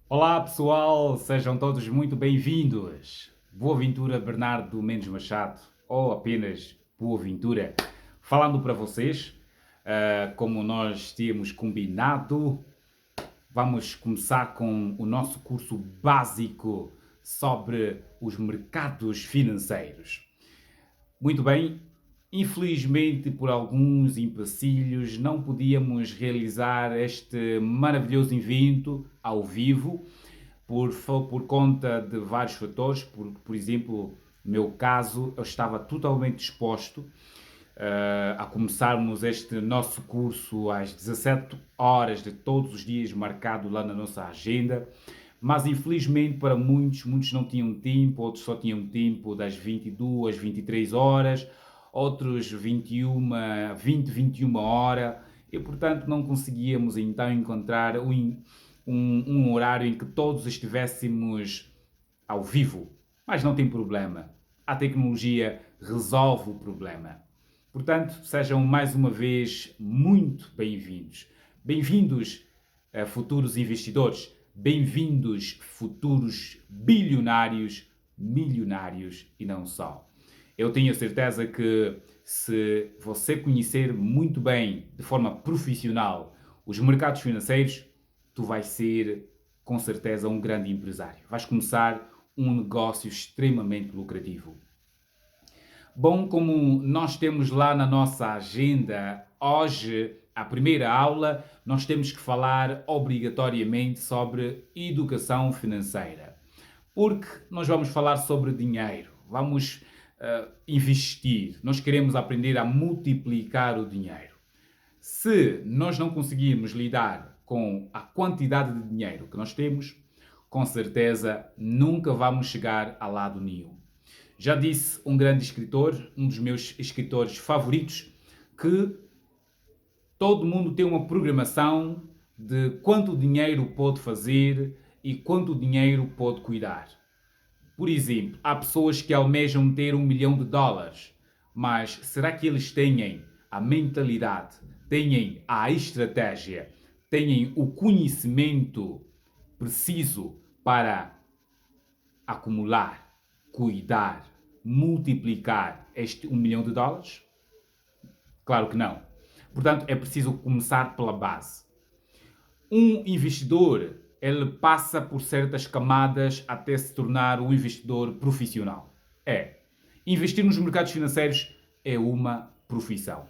Olá pessoal, sejam todos muito bem-vindos. Boa Ventura Bernardo Mendes Machado, ou apenas Boa Ventura, falando para vocês, como nós tínhamos combinado, vamos começar com o nosso curso básico sobre os mercados financeiros. Muito bem, infelizmente por alguns empecilhos não podíamos realizar este maravilhoso evento ao vivo por conta de vários fatores, por exemplo, no meu caso, eu estava totalmente disposto a começarmos este nosso curso às 17 horas de todos os dias, marcado lá na nossa agenda, mas infelizmente para muitos não tinham tempo, outros só tinham tempo das 22, 23 horas, outros 21, 20, 21 horas, e portanto não conseguíamos então encontrar um horário em que todos estivéssemos ao vivo. Mas não tem problema. A tecnologia resolve o problema. Portanto, sejam mais uma vez muito bem-vindos. Bem-vindos, futuros investidores. Bem-vindos, futuros bilionários, milionários e não só. Eu tenho certeza que se você conhecer muito bem, de forma profissional, os mercados financeiros, tu vais ser, com certeza, um grande empresário. Vais começar um negócio extremamente lucrativo. Bom, como nós temos lá na nossa agenda, hoje, a primeira aula, nós temos que falar obrigatoriamente sobre educação financeira. Porque nós vamos falar sobre dinheiro, vamos investir, nós queremos aprender a multiplicar o dinheiro. Se nós não conseguirmos lidar com a quantidade de dinheiro que nós temos, com certeza nunca vamos chegar a lado nenhum. Já disse um grande escritor, um dos meus escritores favoritos, que todo mundo tem uma programação de quanto dinheiro pode fazer e quanto dinheiro pode cuidar. Por exemplo, há pessoas que almejam ter US$ 1 milhão, mas será que eles têm a mentalidade, têm a estratégia, têm o conhecimento preciso para acumular, cuidar, multiplicar este US$ 1 milhão? Claro que não. Portanto, é preciso começar pela base. Um investidor, ele passa por certas camadas até se tornar um investidor profissional. Investir nos mercados financeiros é uma profissão.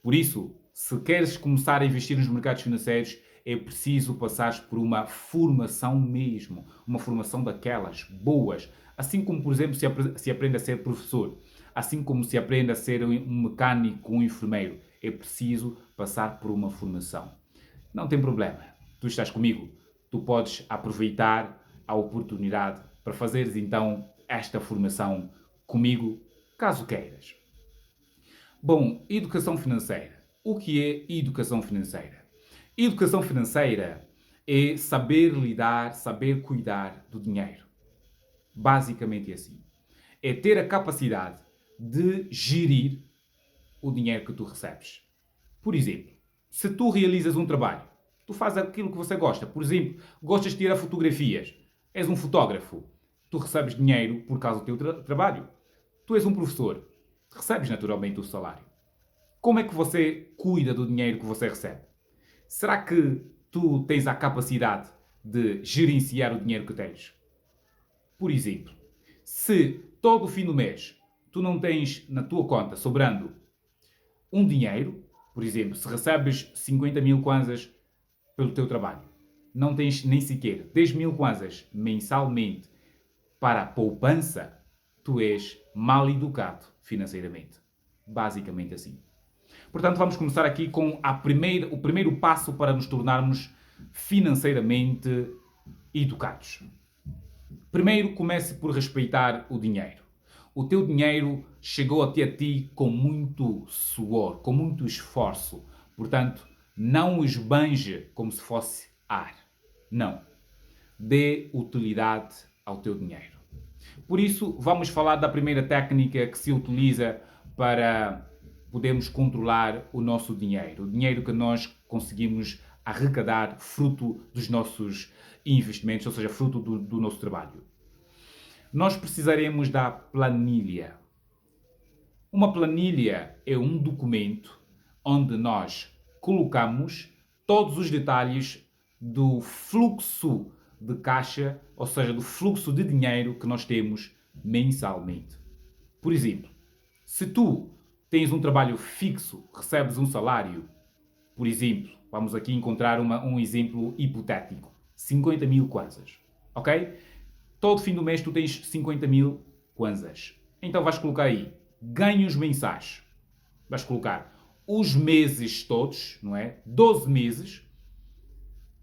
Por isso, se queres começar a investir nos mercados financeiros, é preciso passar por uma formação mesmo, uma formação daquelas boas, assim como, por exemplo, se aprende a ser professor, assim como se aprende a ser um mecânico, um enfermeiro, é preciso passar por uma formação. Não tem problema, tu estás comigo, tu podes aproveitar a oportunidade para fazeres então esta formação comigo, caso queiras. Bom, educação financeira. O que é educação financeira? Educação financeira é saber lidar, saber cuidar do dinheiro. Basicamente é assim. É ter a capacidade de gerir o dinheiro que tu recebes. Por exemplo, se tu realizas um trabalho, tu fazes aquilo que você gosta. Por exemplo, gostas de tirar fotografias, és um fotógrafo, tu recebes dinheiro por causa do teu trabalho. Tu és um professor, recebes naturalmente o salário. Como é que você cuida do dinheiro que você recebe? Será que tu tens a capacidade de gerenciar o dinheiro que tens? Por exemplo, se todo o fim do mês tu não tens na tua conta sobrando um dinheiro, por exemplo, se recebes 50 mil kwanzas pelo teu trabalho, não tens nem sequer 10 mil kwanzas mensalmente para a poupança, tu és mal educado financeiramente. Basicamente assim. Portanto, vamos começar aqui com o primeiro passo para nos tornarmos financeiramente educados. Primeiro, comece por respeitar o dinheiro. O teu dinheiro chegou até a ti com muito suor, com muito esforço. Portanto, não o esbanje como se fosse ar. Não. Dê utilidade ao teu dinheiro. Por isso, vamos falar da primeira técnica que se utiliza para podermos controlar o nosso dinheiro. O dinheiro que nós conseguimos arrecadar fruto dos nossos investimentos, ou seja, fruto do nosso trabalho. Nós precisaremos da planilha. Uma planilha é um documento onde nós colocamos todos os detalhes do fluxo de caixa, ou seja, do fluxo de dinheiro que nós temos mensalmente. Por exemplo, se tu tens um trabalho fixo, recebes um salário, por exemplo, vamos aqui encontrar um exemplo hipotético, 50 mil kwanzas, ok? Todo fim do mês tu tens 50 mil kwanzas. Então vais colocar aí ganhos mensais. Vais colocar os meses todos, não é? 12 meses.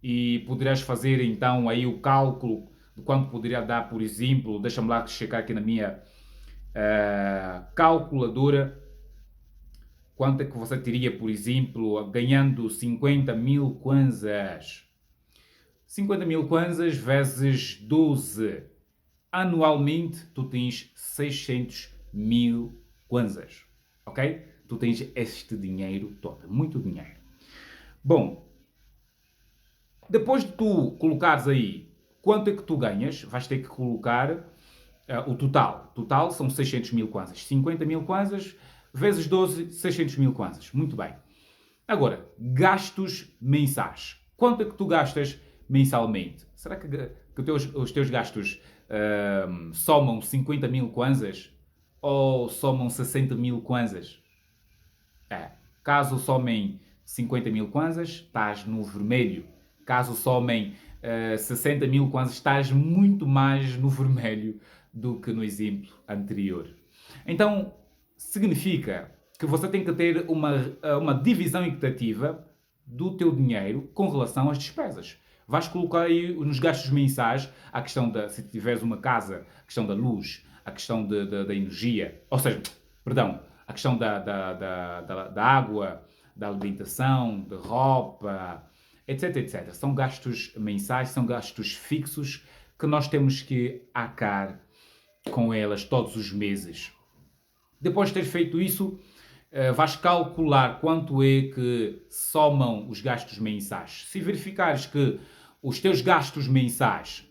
E poderás fazer então aí o cálculo de quanto poderia dar, por exemplo, deixa-me lá checar aqui na minha calculadora, quanto é que você teria, por exemplo, ganhando 50 mil kwanzas. 50 mil kwanzas vezes 12. Anualmente, tu tens 600 mil kwanzas. Ok? Tu tens este dinheiro todo. Muito dinheiro. Bom, depois de tu colocares aí quanto é que tu ganhas, vais ter que colocar o total. Total são 600 mil kwanzas. 50 mil kwanzas vezes 12, 600 mil kwanzas. Muito bem. Agora, gastos mensais. Quanto é que tu gastas mensalmente? Será que os teus gastos somam 50 mil kwanzas ou somam 60 mil kwanzas? Caso somem 50 mil kwanzas, estás no vermelho. Caso somem 60 mil kwanzas, estás muito mais no vermelho do que no exemplo anterior. Então, significa que você tem que ter uma divisão equitativa do teu dinheiro com relação às despesas. Vais colocar aí nos gastos mensais a questão se tiveres uma casa, a questão da luz, a questão da energia, ou seja, perdão, a questão da água, da alimentação, de roupa, etc, etc. São gastos mensais, são gastos fixos que nós temos que arcar com elas todos os meses. Depois de ter feito isso, vais calcular quanto é que somam os gastos mensais. Se verificares que os teus gastos mensais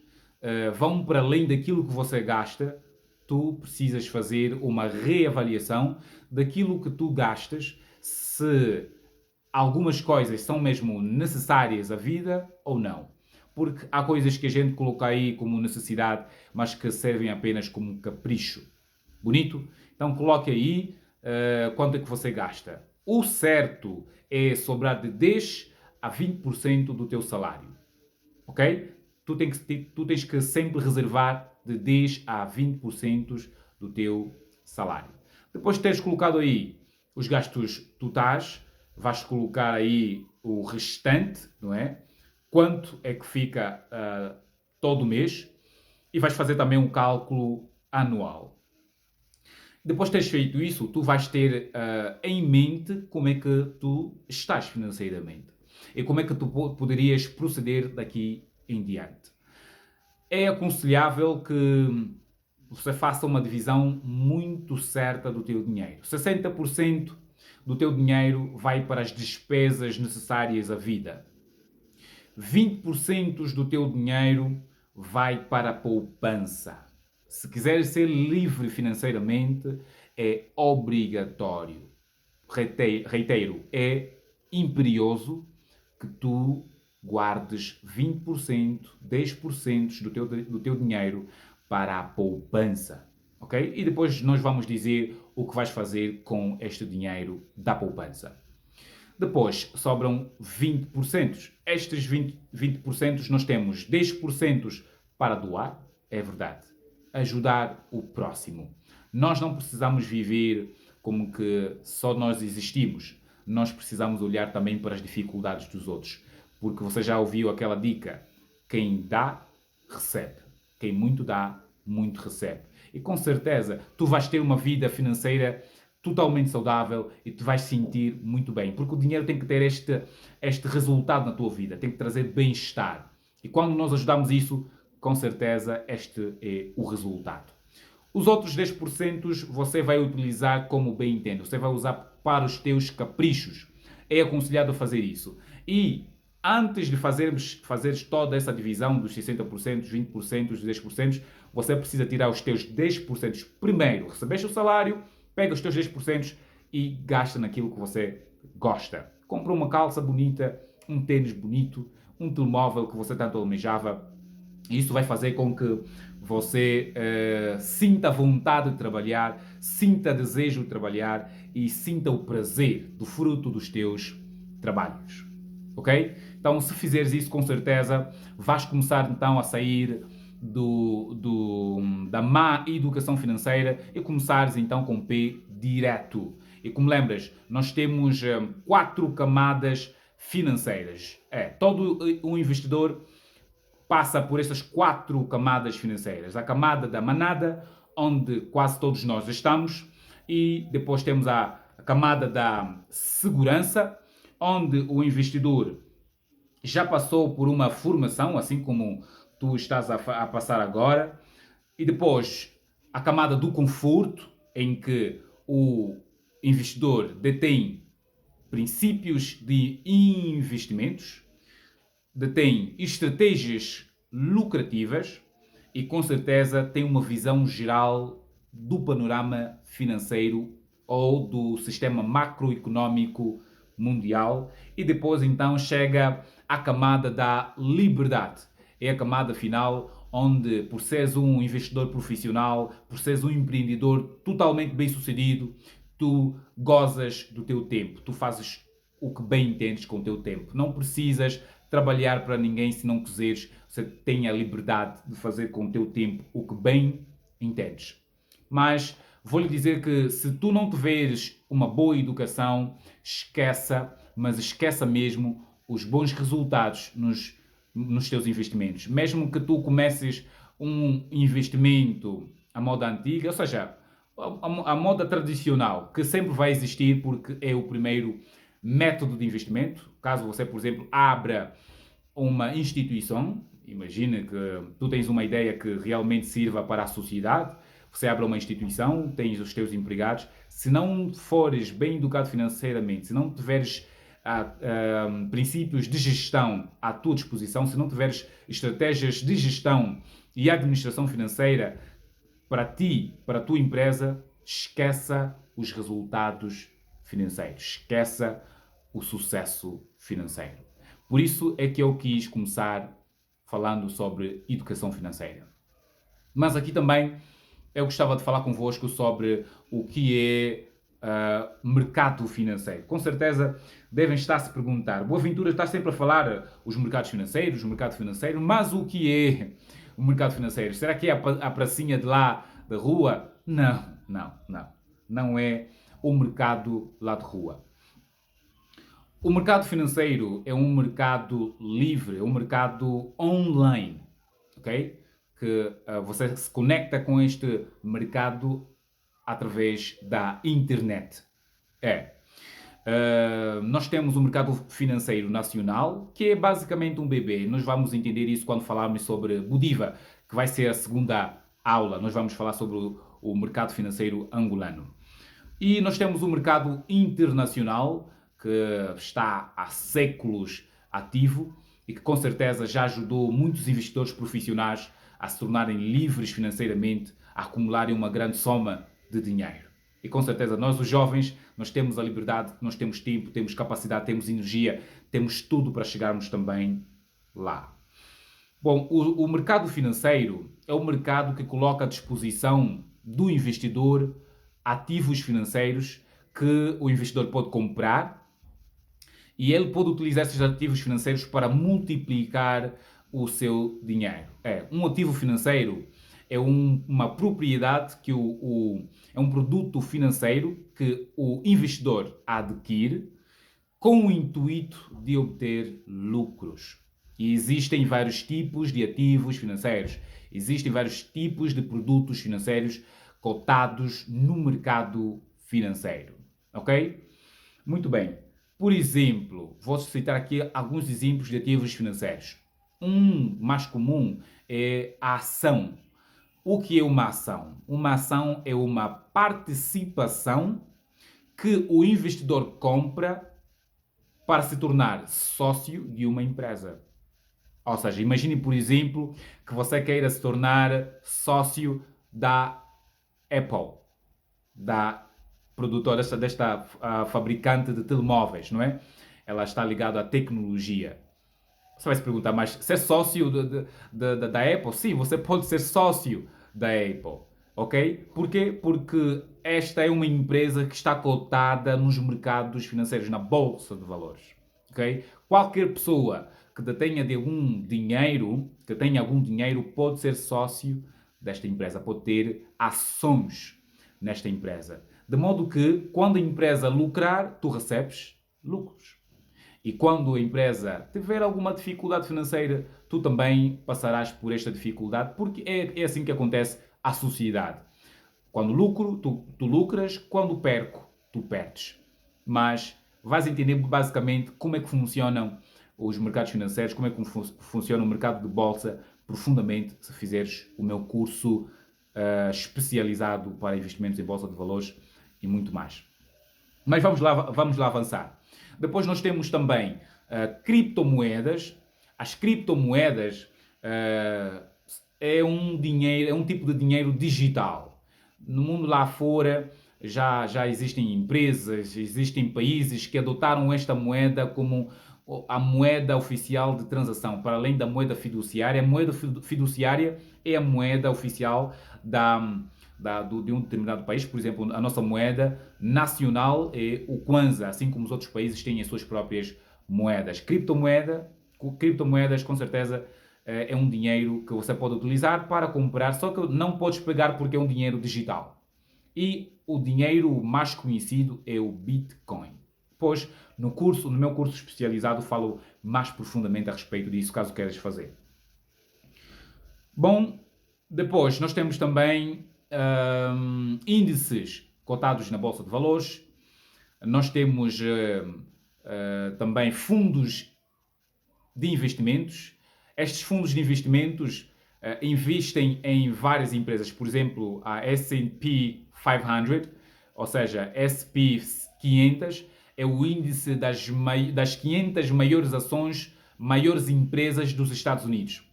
vão para além daquilo que você gasta, tu precisas fazer uma reavaliação daquilo que tu gastas, se algumas coisas são mesmo necessárias à vida ou não. Porque há coisas que a gente coloca aí como necessidade, mas que servem apenas como capricho. Bonito? Então coloque aí quanto é que você gasta. O certo é sobrar de 10 a 20% do teu salário. Ok? Tu tens que sempre reservar de 10 a 20% do teu salário. Depois de teres colocado aí os gastos totais, vais colocar aí o restante, não é? Quanto é que fica todo mês e vais fazer também um cálculo anual. Depois de teres feito isso, tu vais ter em mente como é que tu estás financeiramente e como é que tu poderias proceder daqui em diante. É aconselhável que você faça uma divisão muito certa do teu dinheiro. 60% do teu dinheiro vai para as despesas necessárias à vida. 20% do teu dinheiro vai para a poupança. Se quiseres ser livre financeiramente, é obrigatório. Reitero, é imperioso que tu guardes 20%, 10% do teu dinheiro para a poupança. Ok? E depois nós vamos dizer o que vais fazer com este dinheiro da poupança. Depois sobram 20%. Estes 20% nós temos 10% para doar, é verdade. Ajudar o próximo. Nós não precisamos viver como que só nós existimos. Nós precisamos olhar também para as dificuldades dos outros. Porque você já ouviu aquela dica: quem dá, recebe. Quem muito dá, muito recebe. E com certeza tu vais ter uma vida financeira totalmente saudável e te vais sentir muito bem. Porque o dinheiro tem que ter este resultado na tua vida. Tem que trazer bem-estar. E quando nós ajudamos isso, com certeza este é o resultado. Os outros 10% você vai utilizar como bem entende. Você vai usar para os teus caprichos. É aconselhado fazer isso. E Antes de fazeres toda essa divisão dos 60%, dos 20%, dos 10%, você precisa tirar os teus 10%. Primeiro, recebeste o salário, pega os teus 10% e gasta naquilo que você gosta. Compra uma calça bonita, um tênis bonito, um telemóvel que você tanto almejava. Isso vai fazer com que você sinta vontade de trabalhar, sinta desejo de trabalhar e sinta o prazer do fruto dos teus trabalhos. Ok? Então, se fizeres isso, com certeza, vais começar então a sair da má educação financeira e começares então com o pé direto. E como lembras, nós temos 4 camadas financeiras. Todo um investidor passa por estas 4 camadas financeiras. A camada da manada, onde quase todos nós estamos, e depois temos a camada da segurança, onde o investidor já passou por uma formação, assim como tu estás a passar agora, e depois a camada do conforto, em que o investidor detém princípios de investimentos, detém estratégias lucrativas e com certeza tem uma visão geral do panorama financeiro ou do sistema macroeconómico mundial, e depois então chega à camada da liberdade. É a camada final onde, por seres um investidor profissional, por seres um empreendedor totalmente bem-sucedido, tu gozas do teu tempo, tu fazes o que bem entendes com o teu tempo. Não precisas trabalhar para ninguém se não quiseres. Você tem a liberdade de fazer com o teu tempo o que bem entendes. Mas vou-lhe dizer que se tu não tiveres uma boa educação, esqueça mesmo os bons resultados nos teus investimentos. Mesmo que tu comeces um investimento à moda antiga, ou seja, a moda tradicional, que sempre vai existir porque é o primeiro método de investimento. Caso você, por exemplo, abra uma instituição, imagina que tu tens uma ideia que realmente sirva para a sociedade, você abre uma instituição, tens os teus empregados, se não fores bem educado financeiramente, se não tiveres princípios de gestão à tua disposição, se não tiveres estratégias de gestão e administração financeira para ti, para a tua empresa, esqueça os resultados financeiros, esqueça o sucesso financeiro. Por isso é que eu quis começar falando sobre educação financeira. Mas aqui também eu gostava de falar convosco sobre o que é mercado financeiro. Com certeza devem estar a se perguntar, Boaventura está sempre a falar os mercados financeiros, o mercado financeiro, mas o que é o mercado financeiro? Será que é a pracinha de lá da rua? Não. Não é o mercado lá de rua. O mercado financeiro é um mercado livre, é um mercado online, ok? Que você se conecta com este mercado através da internet. Nós temos o mercado financeiro nacional, que é basicamente um bebê. Nós vamos entender isso quando falarmos sobre Budiva, que vai ser a segunda aula. Nós vamos falar sobre o mercado financeiro angolano. E nós temos o mercado internacional, que está há séculos ativo e que com certeza já ajudou muitos investidores profissionais a se tornarem livres financeiramente, a acumularem uma grande soma de dinheiro. E com certeza nós, os jovens, nós temos a liberdade, nós temos tempo, temos capacidade, temos energia, temos tudo para chegarmos também lá. Bom, o mercado financeiro é o mercado que coloca à disposição do investidor ativos financeiros que o investidor pode comprar e ele pode utilizar esses ativos financeiros para multiplicar o seu dinheiro. Um ativo financeiro é uma propriedade que é um produto financeiro que o investidor adquire com o intuito de obter lucros. E existem vários tipos de ativos financeiros, existem vários tipos de produtos financeiros cotados no mercado financeiro, ok? Muito bem. Por exemplo, vou citar aqui alguns exemplos de ativos financeiros. Um mais comum é a ação. O que é uma ação? Uma ação é uma participação que o investidor compra para se tornar sócio de uma empresa. Ou seja, imagine, por exemplo, que você queira se tornar sócio da Apple, da produtora, desta fabricante de telemóveis, não é? Ela está ligada à tecnologia. Você vai se perguntar, mas ser sócio da Apple? Sim, você pode ser sócio da Apple, ok? Porquê? Porque esta é uma empresa que está cotada nos mercados financeiros, na Bolsa de Valores, ok? Qualquer pessoa que tenha algum dinheiro pode ser sócio desta empresa, pode ter ações nesta empresa. De modo que, quando a empresa lucrar, tu recebes lucros. E quando a empresa tiver alguma dificuldade financeira, tu também passarás por esta dificuldade, porque é assim que acontece à sociedade. Quando lucro, tu lucras, quando perco, tu perdes. Mas vais entender basicamente como é que funcionam os mercados financeiros, como é que funciona o mercado de bolsa profundamente se fizeres o meu curso especializado para investimentos em bolsa de valores e muito mais. Mas vamos lá avançar. Depois nós temos também criptomoedas. As criptomoedas é um tipo de dinheiro digital. No mundo lá fora já existem empresas, existem países que adotaram esta moeda como a moeda oficial de transação, para além da moeda fiduciária. A moeda fiduciária é a moeda oficial de um determinado país. Por exemplo, a nossa moeda nacional é o Kwanza, assim como os outros países têm as suas próprias moedas. Criptomoedas, com certeza, é um dinheiro que você pode utilizar para comprar, só que não podes pegar porque é um dinheiro digital. E o dinheiro mais conhecido é o Bitcoin. Pois, no meu curso especializado, falo mais profundamente a respeito disso, caso queiras fazer. Bom, depois nós temos também índices cotados na Bolsa de Valores. Nós temos também fundos de investimentos. Estes fundos de investimentos investem em várias empresas. Por exemplo, a S&P 500, ou seja, S&P 500, é o índice das 500 maiores ações, maiores empresas dos Estados Unidos.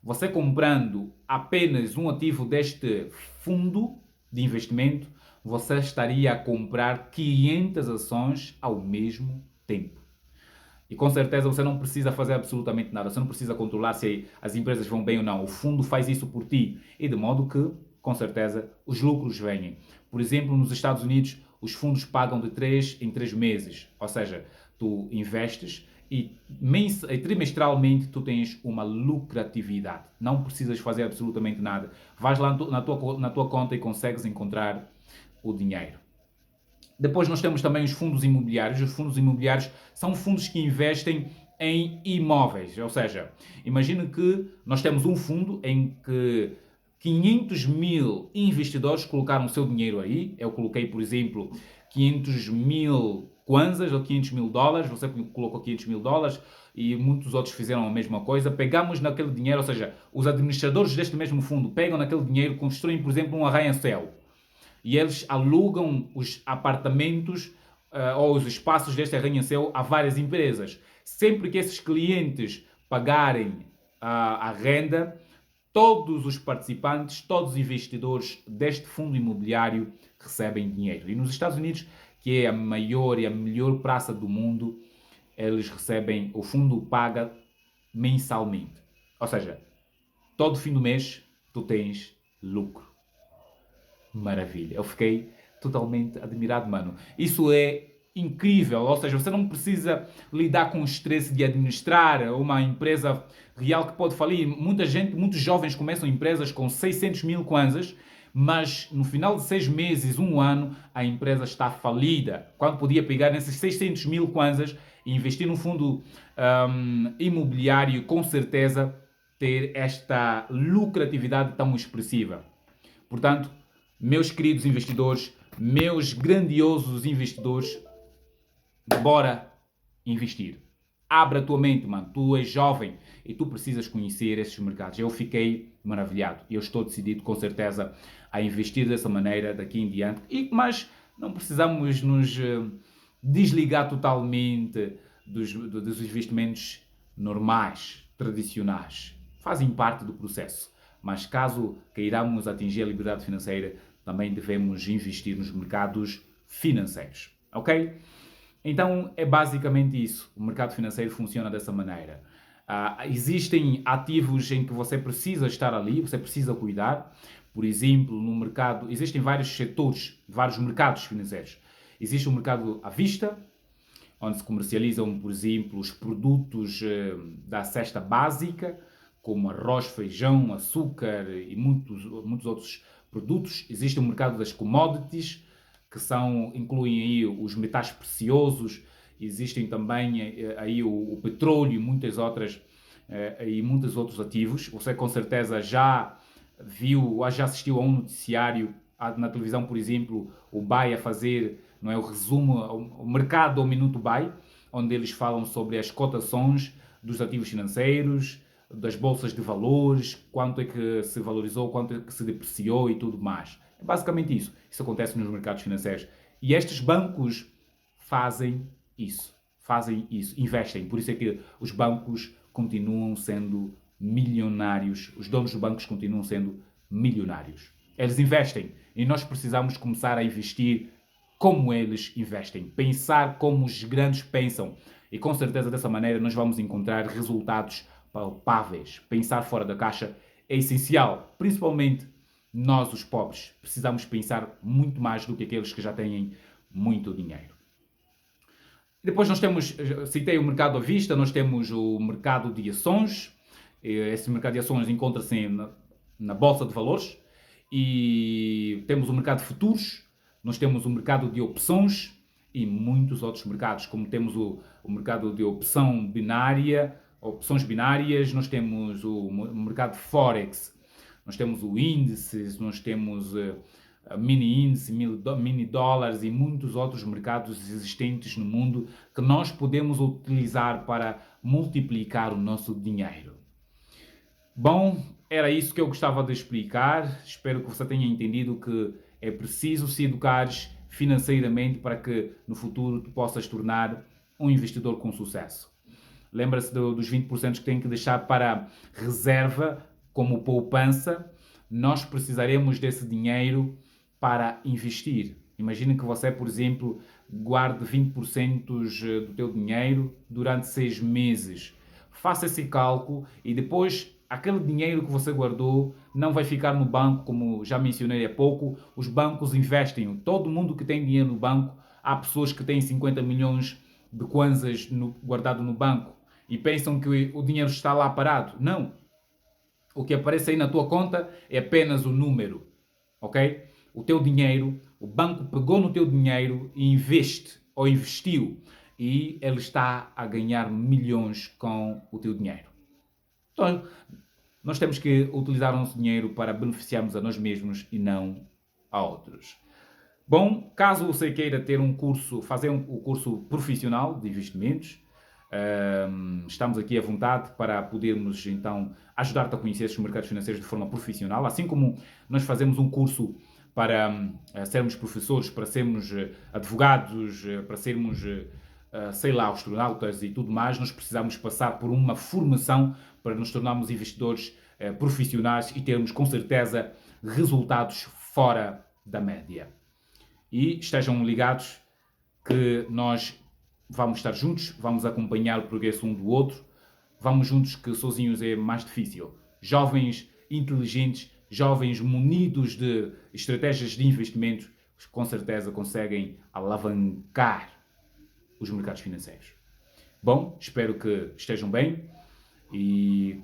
Você comprando apenas um ativo deste fundo de investimento, você estaria a comprar 500 ações ao mesmo tempo. E com certeza você não precisa fazer absolutamente nada, você não precisa controlar se as empresas vão bem ou não. O fundo faz isso por ti. E de modo que, com certeza, os lucros vêm. Por exemplo, nos Estados Unidos, os fundos pagam de 3 em 3 meses. Ou seja, tu investes e trimestralmente tu tens uma lucratividade. Não precisas fazer absolutamente nada. Vais lá na tua conta e consegues encontrar o dinheiro. Depois nós temos também os fundos imobiliários. Os fundos imobiliários são fundos que investem em imóveis. Ou seja, imagine que nós temos um fundo em que 500 mil investidores colocaram o seu dinheiro aí. Eu coloquei, por exemplo, 500 mil kwanzas ou 500 mil dólares. Você colocou 500 mil dólares e muitos outros fizeram a mesma coisa. Pegamos naquele dinheiro, ou seja, os administradores deste mesmo fundo pegam naquele dinheiro, constroem, por exemplo, um arranha-céu. E eles alugam os apartamentos ou os espaços deste arranha-céu a várias empresas. Sempre que esses clientes pagarem a renda, todos os participantes, todos os investidores deste fundo imobiliário recebem dinheiro. E nos Estados Unidos, que é a maior e a melhor praça do mundo, o fundo paga mensalmente. Ou seja, todo fim do mês tu tens lucro. Maravilha. Eu fiquei totalmente admirado, mano. Isso é incrível. Ou seja, você não precisa lidar com o estresse de administrar uma empresa real que pode falir. Muitos jovens começam empresas com 600 mil kwanzas, mas no final de 6 meses, 1 ano, a empresa está falida. Quando podia pegar nesses 600 mil kwanzas e investir num fundo imobiliário, com certeza ter esta lucratividade tão expressiva. Portanto, meus queridos investidores, meus grandiosos investidores, bora investir. Abra a tua mente, mano. Tu és jovem e tu precisas conhecer esses mercados. Eu fiquei maravilhado e eu estou decidido, com certeza, a investir dessa maneira daqui em diante. Mas não precisamos nos desligar totalmente dos investimentos normais, tradicionais. Fazem parte do processo. Mas caso queiramos atingir a liberdade financeira, também devemos investir nos mercados financeiros. Ok? Então é basicamente isso. O mercado financeiro funciona dessa maneira. Existem ativos em que você precisa estar ali, você precisa cuidar. Por exemplo, no mercado, existem vários setores, vários mercados financeiros. Existe o mercado à vista, onde se comercializam, por exemplo, os produtos da cesta básica, como arroz, feijão, açúcar e muitos outros produtos. Existe o mercado das commodities, que incluem aí os metais preciosos, existem também aí o petróleo e muitos outros ativos. Você com certeza já viu, ou já assistiu a um noticiário na televisão, por exemplo, o BAE a fazer, não é, o resumo, o mercado ao minuto BAE, onde eles falam sobre as cotações dos ativos financeiros, das bolsas de valores, quanto é que se valorizou, quanto é que se depreciou e tudo mais. É basicamente isso. Isso acontece nos mercados financeiros. E estes bancos fazem isso. Investem. Por isso é que os bancos continuam sendo milionários. Os donos dos bancos continuam sendo milionários. Eles investem e nós precisamos começar a investir como eles investem. Pensar como os grandes pensam. E com certeza dessa maneira nós vamos encontrar resultados palpáveis. Pensar fora da caixa é essencial, principalmente nós, os pobres. Precisamos pensar muito mais do que aqueles que já têm muito dinheiro. Depois nós temos, citei o mercado à vista, nós temos o mercado de ações. Esse mercado de ações encontra-se na Bolsa de Valores. E temos o mercado de futuros, nós temos o mercado de opções e muitos outros mercados, como temos o mercado de opções binárias, nós temos o mercado de Forex, nós temos o índices, nós temos mini índice, mini dólares e muitos outros mercados existentes no mundo que nós podemos utilizar para multiplicar o nosso dinheiro. Bom, era isso que eu gostava de explicar. Espero que você tenha entendido que é preciso se educares financeiramente para que no futuro tu possas tornar um investidor com sucesso. Lembra-se dos 20% que tem que deixar para reserva, como poupança. Nós precisaremos desse dinheiro para investir. Imagine que você, por exemplo, guarde 20% do teu dinheiro durante 6 meses. Faça esse cálculo e depois aquele dinheiro que você guardou não vai ficar no banco, como já mencionei há pouco. Os bancos investem. Todo mundo que tem dinheiro no banco, há pessoas que têm 50 milhões de kwanzas guardado no banco e pensam que o dinheiro está lá parado. Não. O que aparece aí na tua conta é apenas o número, ok? O teu dinheiro, o banco pegou no teu dinheiro e investiu e ele está a ganhar milhões com o teu dinheiro. Então, nós temos que utilizar o nosso dinheiro para beneficiarmos a nós mesmos e não a outros. Bom, caso você queira ter fazer o curso profissional de investimentos, estamos aqui à vontade para podermos então ajudar-te a conhecer estes mercados financeiros de forma profissional, assim como nós fazemos um curso para sermos professores, para sermos advogados, para sermos, astronautas e tudo mais. Nós precisamos passar por uma formação para nos tornarmos investidores profissionais e termos com certeza resultados fora da média. E estejam ligados que nós vamos estar juntos, vamos acompanhar o progresso um do outro, vamos juntos que sozinhos é mais difícil. Jovens inteligentes, jovens munidos de estratégias de investimento, com certeza conseguem alavancar os mercados financeiros. Bom, espero que estejam bem e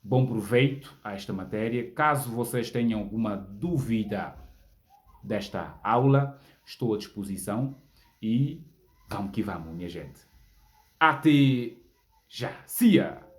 bom proveito a esta matéria. Caso vocês tenham alguma dúvida desta aula, estou à disposição e vamos que vamos, minha gente. Até já! See ya!